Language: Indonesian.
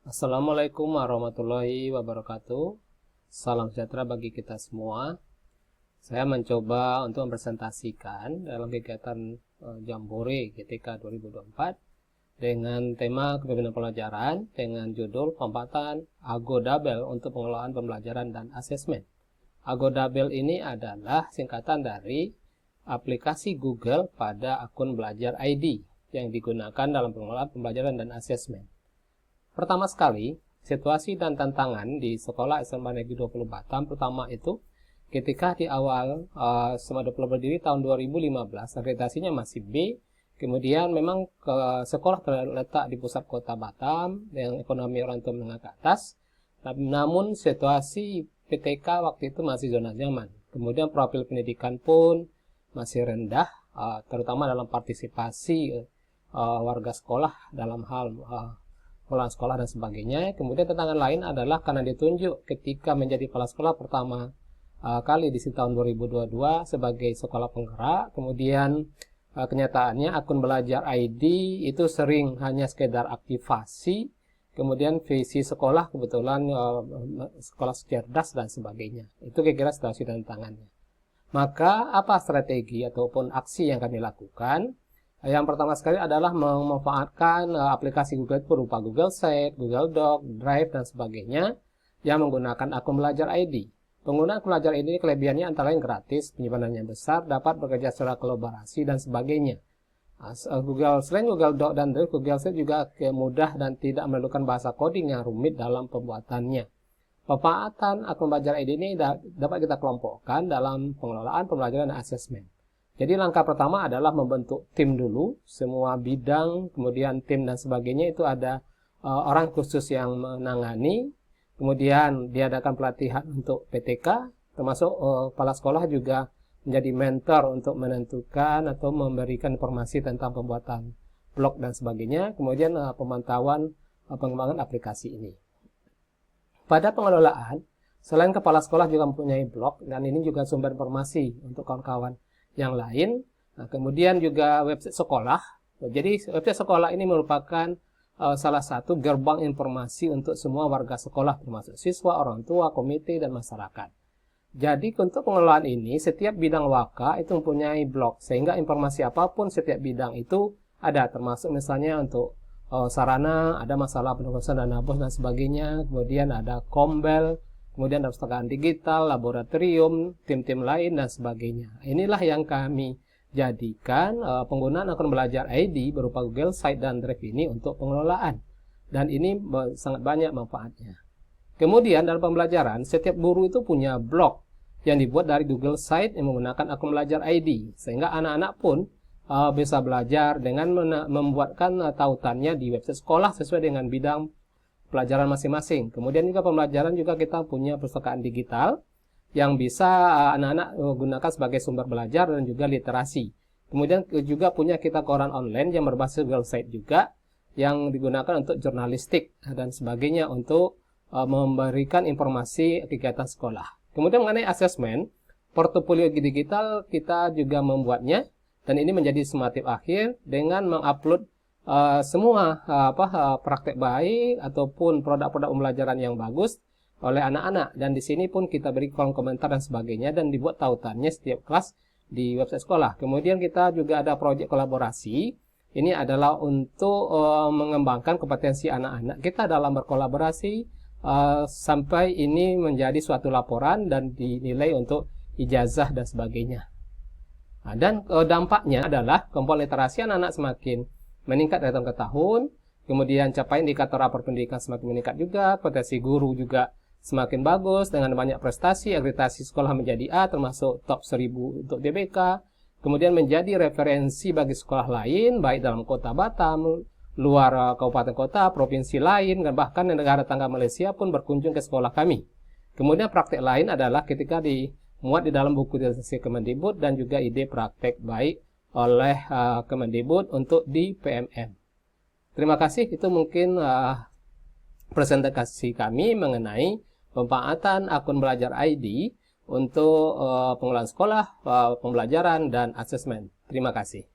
Assalamualaikum warahmatullahi wabarakatuh. Salam sejahtera bagi kita semua. Saya mencoba untuk mempresentasikan dalam kegiatan Jambore GTK 2024 dengan tema kepemimpinan pelajaran dengan judul pemanfaatan Agodabel untuk pengelolaan pembelajaran dan asesmen. Agodabel ini adalah singkatan dari aplikasi Google pada akun belajar ID yang digunakan dalam pengelolaan pembelajaran dan asesmen. Pertama sekali, situasi dan tantangan di Sekolah SMA Negeri 20 Batam pertama itu ketika di awal SMA 20 berdiri tahun 2015, akreditasinya masih B. Kemudian memang sekolah terletak di pusat kota Batam yang ekonomi orang tua menengah ke atas. Namun situasi PTK waktu itu masih zona nyaman. Kemudian profil pendidikan pun masih rendah, terutama dalam partisipasi warga sekolah dalam hal pengelolaan sekolah dan sebagainya. Kemudian tantangan lain adalah karena ditunjuk ketika menjadi kepala sekolah pertama kali di tahun 2022 sebagai sekolah penggerak. Kemudian kenyataannya akun belajar ID itu sering hanya sekedar aktivasi. Kemudian visi sekolah kebetulan sekolah cerdas dan sebagainya. Itu kira-kira situasi dan tantangannya. Maka apa strategi ataupun aksi yang kami lakukan? Yang pertama sekali adalah memanfaatkan aplikasi Google berupa Google Sheet, Google Doc, Drive, dan sebagainya yang menggunakan akun belajar ID. Penggunaan akun belajar ID ini kelebihannya antara lain gratis, penyimpanannya besar, dapat bekerja secara kolaborasi, dan sebagainya. Selain Google Doc dan Drive, Google Sheet juga mudah dan tidak memerlukan bahasa coding yang rumit dalam pembuatannya. Pemanfaatan akun belajar ID ini dapat kita kelompokkan dalam pengelolaan pembelajaran dan asesmen. Jadi langkah pertama adalah membentuk tim dulu, semua bidang, kemudian tim dan sebagainya itu ada orang khusus yang menangani, kemudian diadakan pelatihan untuk PTK, termasuk kepala sekolah juga menjadi mentor untuk menentukan atau memberikan informasi tentang pembuatan blog dan sebagainya, kemudian pemantauan pengembangan aplikasi ini. Pada pengelolaan, selain kepala sekolah juga mempunyai blog, dan ini juga sumber informasi untuk kawan-kawan yang lain. Nah, kemudian juga website sekolah. Jadi website sekolah ini merupakan salah satu gerbang informasi untuk semua warga sekolah termasuk siswa, orang tua, komite, dan masyarakat. Jadi untuk pengelolaan ini setiap bidang waka itu mempunyai blog sehingga informasi apapun setiap bidang itu ada, termasuk misalnya untuk sarana, ada masalah penugasan dana bos dan sebagainya, kemudian ada kombel, kemudian ada perpustakaan digital, laboratorium, tim-tim lain, dan sebagainya. Inilah yang kami jadikan penggunaan akun belajar ID berupa Google Sheet dan Drive ini untuk pengelolaan. Dan ini sangat banyak manfaatnya. Kemudian dalam pembelajaran, setiap guru itu punya blog yang dibuat dari Google Sheet yang menggunakan akun belajar ID. Sehingga anak-anak pun bisa belajar dengan membuatkan tautannya di website sekolah sesuai dengan bidang pelajaran masing-masing. Kemudian juga pembelajaran juga kita punya perpustakaan digital yang bisa anak-anak gunakan sebagai sumber belajar dan juga literasi. Kemudian juga punya kita koran online yang berbasis Google Sheet juga yang digunakan untuk jurnalistik dan sebagainya untuk memberikan informasi kegiatan sekolah. Kemudian mengenai asesmen, portofolio digital kita juga membuatnya dan ini menjadi sumatif akhir dengan mengupload semua praktek baik ataupun produk-produk pembelajaran yang bagus oleh anak-anak, dan di sini pun kita beri kolom komentar dan sebagainya dan dibuat tautannya setiap kelas di website sekolah. Kemudian kita juga ada proyek kolaborasi. Ini adalah untuk mengembangkan kompetensi anak-anak kita dalam berkolaborasi sampai ini menjadi suatu laporan dan dinilai untuk ijazah dan sebagainya. Nah, dan dampaknya adalah kemampuan literasi anak-anak semakin meningkat dari tahun ke tahun, kemudian capaian indikator rapor pendidikan semakin meningkat juga, potensi guru juga semakin bagus dengan banyak prestasi, akreditasi sekolah menjadi A termasuk top 1000 untuk DBK, kemudian menjadi referensi bagi sekolah lain baik dalam kota Batam, luar kabupaten kota, provinsi lain, dan bahkan negara tetangga Malaysia pun berkunjung ke sekolah kami. Kemudian praktek lain adalah ketika dimuat di dalam buku digitalisasi Kemendikbud dan juga ide praktek baik oleh Kemendikbud untuk di PMM. Terima kasih, itu mungkin presentasi kami mengenai pemanfaatan akun belajar ID untuk pengelolaan sekolah, pembelajaran, dan asesmen. Terima kasih.